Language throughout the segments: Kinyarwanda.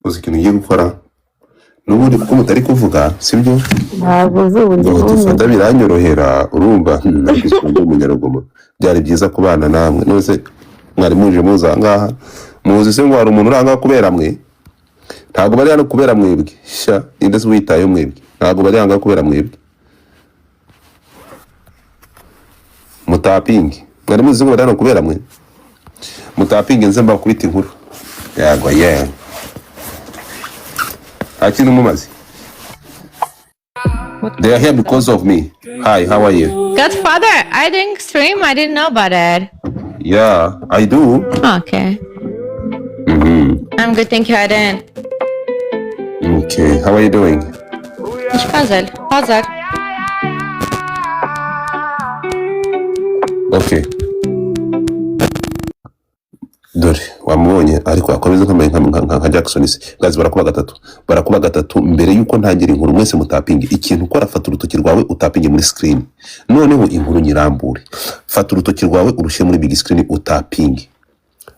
uzi ikintu ngiye gukora n'ubundi kuko mutari kuvuga sibyo ntabwo uzi uburyo dufata biranyorohera urumva nakwiswe umunyarugoma byari byiza kubana namwe nose mwari muje muza ngaha muzi se ngo hari umuntu uranga kubera mwe ntabwo bari hano kubera mwebwe sha indese witaye mwebwe ntabwo bari hanga kubera mwebwe mutapingi mwari muzi ngo bari hano kubera mwe mutapingi nze mbakubita inkuru yago yeah akintu mumazi. They are here because of me. Hi, how are you? Godfather, I didn't stream. I didn't know about it. Yeah, I do. Okay. I'm good, thank you. I didn't. Okay, how are you doing? مش puzzle. Puzzle. Okay. Dore wamubonye ariko akomeza kambaye nka Jackson isi gazi barakuba gatatu mbere yuko ntangira inkuru mwese mutapinge ikintu ukora fata urutoki rwawe utapinge muri screen noneho inkuru nyirambure fata urutoki rwawe urushe muri big screen utapinge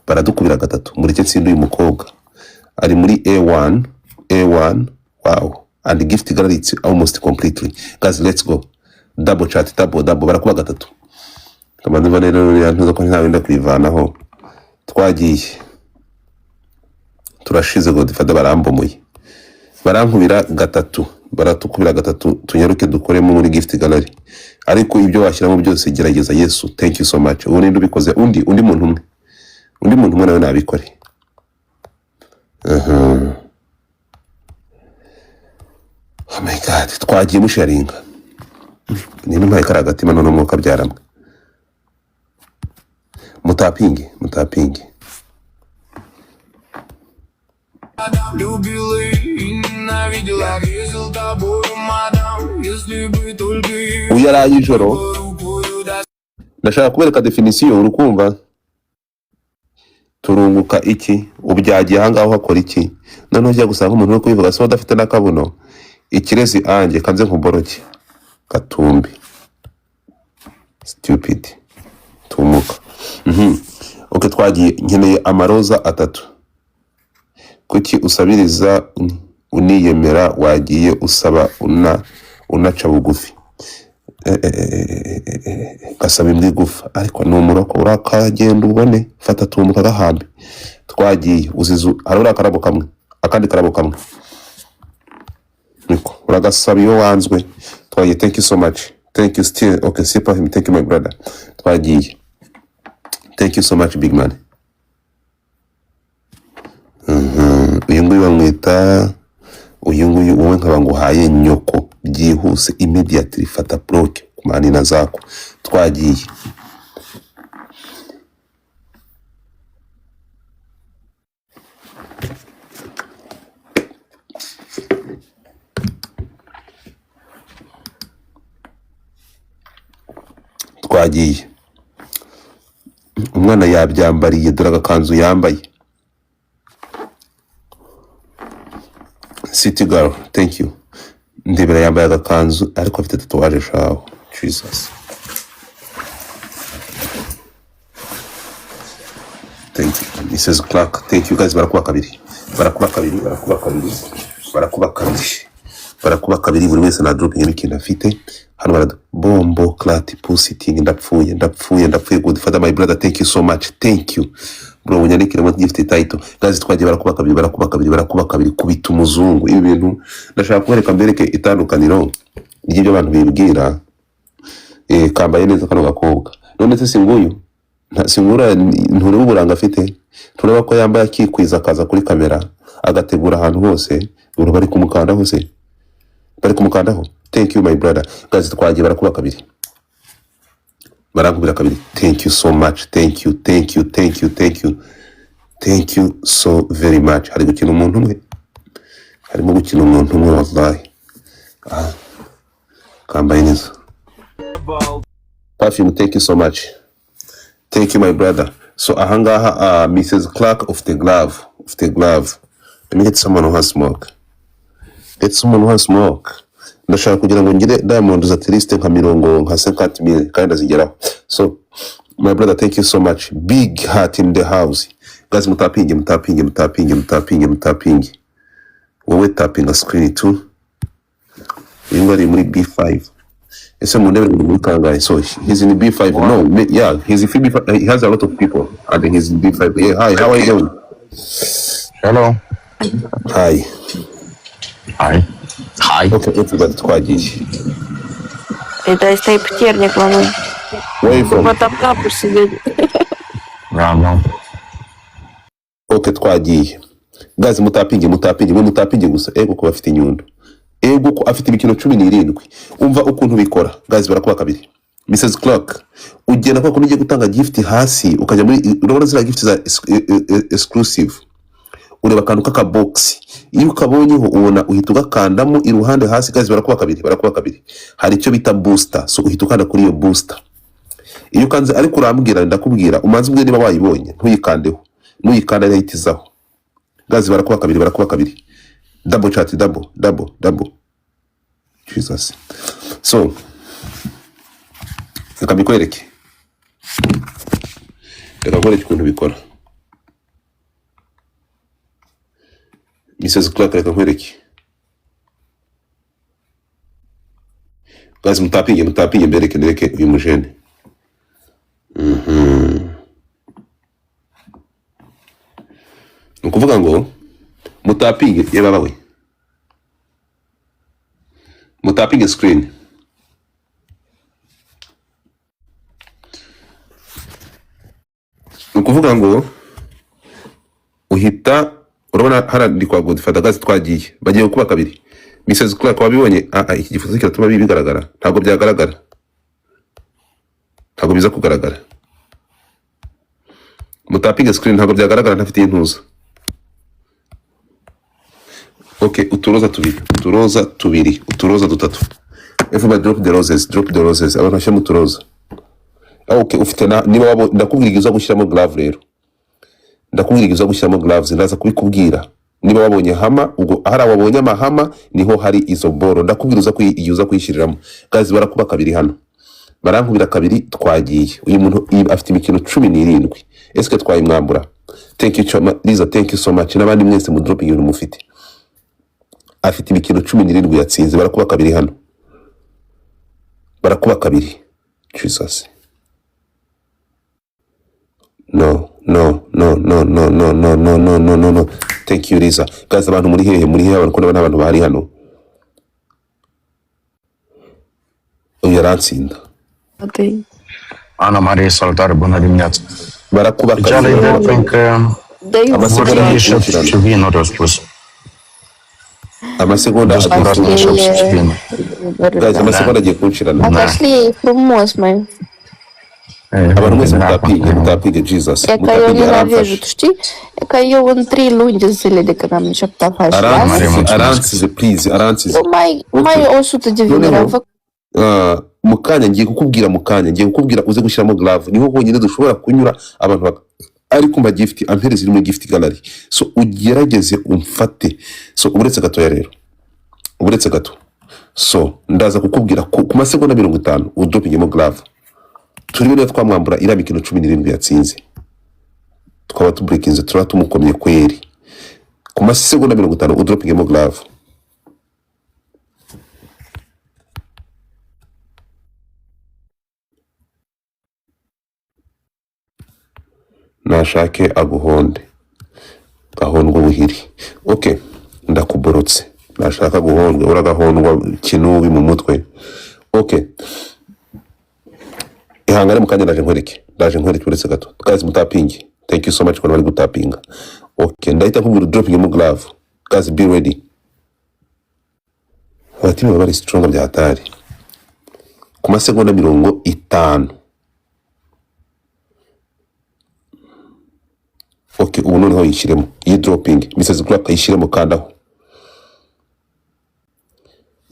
baradukubira gatatu muri cyo ntsindu y'umukobwa ari muri A1 wow and gift gallery it's almost completely guys let's go double chat double barakuba gatatu kamande vanero yantuza ko ntawenda kwivanaho twagiye turashize ngo dufata barambomuye barankubira gatatu baratukubira gatatu tunyaruke dukoremo muri gift gallery ariko ibyo washyiramo byose gerageza Yesu thank you so much ubu ninde ubikoze undi muntu umwe nawe nabikore oh my god twagiye musharinga nini mpaye karagatima none umwuka byaramwe mutapingi uyaraye ijoro ndashaka kubereka definition urukumva turunguka iki ubyagiye ahangaho hakora iki none ujya gusanga umuntu wo kubivuga so udafite nakabuno ikirezi anje kanze nkuboroke katumbi stupid tumuka okay twagiye nkeneye amaroza 3 kuki usabiriza uniyemera wagiye usaba unaca bugufi gasaba imbwi gufa ariko numuroko urakagenda ubone fata tumuka gahambe twagiye uzizu harura akarabo kamwe akandi karabo kamwe niko uragasaba iyo wanzwe twagiye thank you so much thank you still okay super him thank you my brother twagiye thank you so much big man uyu nguyu bamwita wowe nkaba nguhaye nyoko byihuse immediately fata block kumanina zako twagiye umwana yabyambariye dore agakanzu yambaye City girl thank you ndebera yambaye agakanzu ariko afite tatuwaje shaho Jesus thank you Mrs. Clark thank you guys barakuba kabiri buri wese na dropping ikintu afite hano barado bombo clat pusiting ndapfuye Godfather my brother thank you so much thank you bro unyandikire mu gift title guys twagiye barakuba kabiri kubita umuzungu ibi bintu ndashaka kubereka mbereke itandukaniro y'ibyo abantu bibwira kambaye neza kano gakobwa none se singuyu singura nturi uburanga afite tureba ko yambaye akikwiza akaza kuri kamera agategura ahantu hose buri bari kumukandaho se thank you my brother guys twagiye barakuba kabiri thank you so much thank you so very much harimo gukina umuntu umwe wallahi kambaye neza perfume thank you so much thank you my brother so ahangaha Mrs. Clark of the glove let me get someone who has smoke ndashaka kugira ngo ngire diamond za triste nka 50,000 kandi azigeraho so my brother thank you so much big heart in the house guys mutapinge wowe tapping screen 2 uyu ngari muri B5 ese mu ndebe muri kangahe so he's in B5 no yeah he's in B5 he has a lot of people and he's in B5 yeah hi how are you doing Hello. hi Это из птирник, мамы. where you from Вот там капуш сидеть. okay twagiye guys mutapinge gusa ego ko bafite inyundo ego ko afite imikino 17 umva ukuntu bikora guys barakuba kabiri Mrs Clark ugenda kwa kunije gutanga gift hasi ukajya muri urabona zira gift za exclusive ureba kantu kaka box iyo ukabonyeho ubona uhita ugakandamo iruhande hasi guys barakuba kabiri hari icyo bita booster so uhita ukanda kuri iyo booster iyo kanze ariko urambwira ndakubwira umanze ubwe niba wayibonye ntuyikandeho nuyikanda yahitizaho guys barakuba kabiri double chat double Jesus so reka bikwereke ukuntu bikora Mrs Clark reka nkwereke guys mutapinge mbereke ndereke uyu mujene ukuvuga ngo mutapinge yebabawe mutapinge screen ukuvuga ngo uhita urabona harandi kwa Godfather gazi twagiye bagiye kuba kabiri Mrs Clark wabibonye iki gifoto kiratuma bigaragara ntago byagaragara ntago biza kugaragara mutapinge screen ntago byagaragara ntafite intuza okay uturoza dutatu everybody drop the roses abantu bashyira mu turoza okay ufite niba wabo ndakubwira uza gushyiramo glove rero ndaza kubikubwira niba wabonye hama ubwo ahari wabonye amahama niho hari izo boro ndakubwira uza kuyishiriramo guys barakuba kabiri hano barankubira kabiri twagiye uyu muntu afite imikino 17 eske twayimwambura thank you Liza thank you so much nabandi mwese mu dropping ibintu mufite afite imikino 17 yatsinze barakuba kabiri hano barakuba kabiri Jesus no thank you Liza guys abantu muri hehe abantu ko n'abantu bahari hano uyu yaransinda Ana Maria salutare, bună dimineața. barakuba Ceala kabiri ideea fiindcă amasegonda și vin nu te-au spus. amasegonda Descurați-mă așa să vină. guys amasegonda agiye kunshirana Отошли frumos, mai. abantu mwese mutapinge Jesus Я că eu ненавижу, tu știi? E că eu în 3 luni de zile de când am început afacerea asta, aransize please aransize eu mai 100 de vineri am făcut. mukanya ngiye kukubwira uze gushyiramo glove niho honyine dushobora kunyura abantu ariko mba gift ampere ziri muri gift gallery so ugerageze umfate so uretse gato so ndaza kukubwira ku masegonda 50 udropingemo glove turibone twamwambura ira mikino 17 yatsinze twaba tubreakinze turaba tumukomye kweri ku masegonda 50 udropingemo glove nashake aguhonde gahondwa buhiri okay ndakuborotse nashaka guhondwa uragahondwa kinubi mu mutwe okay ihangane mukanya ndaje nkwereke uretse gato guys mutapinge thank you so much for bari gutapinga okay ndahita nkubwira dropping mu glove guys be ready abatima bari strong bya hatari ku masegonda 50 okay ubu noneho yishiremo iyi dropping Mrs Clark yishiremo kandaho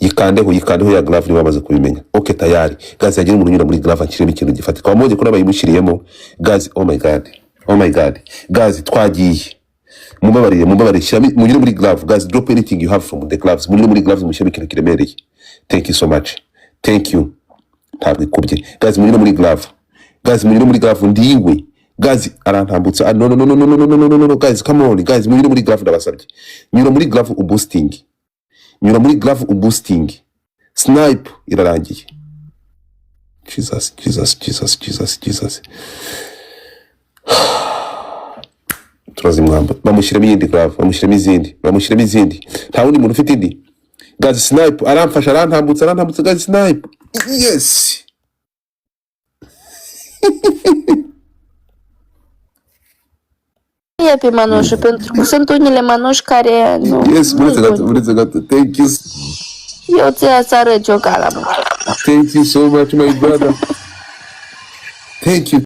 yikandeho ya glove ni bamaze kubimenya okay tayari guys yagira umuntu nyura muri glove akiremo ikintu gifatika wamubonye ko nabayimushiriyemo guys oh my god guys twagiye mumbabarire shyira munyure muri glove guys drop anything you have from the gloves munyure muri gloves mushyira ikintu kiremereye thank you so much thank you ntabwo ikubye guys munyure muri glove ndiwe Guys, arantambutsa. No, guys, come on, guys, munyure muri graph ndabasabye. Nyura muri graph uboosting. Nyura muri graph uboosting. Snipe irarangiye. Jesus. Turazimwamba. Bamushyiramo iyindi graph, bamushyiramo izindi. Nta wundi muntu ufite indi. Guys, Snipe aramfasha arantambutsa guys, Snipe. Yes. Pe mănușul, pentru că sunt unele mănuși care nu... Yes, vreți gata. Thank you. Eu ți-ați arăt eu gala. Thank you so much, my brother. Thank you.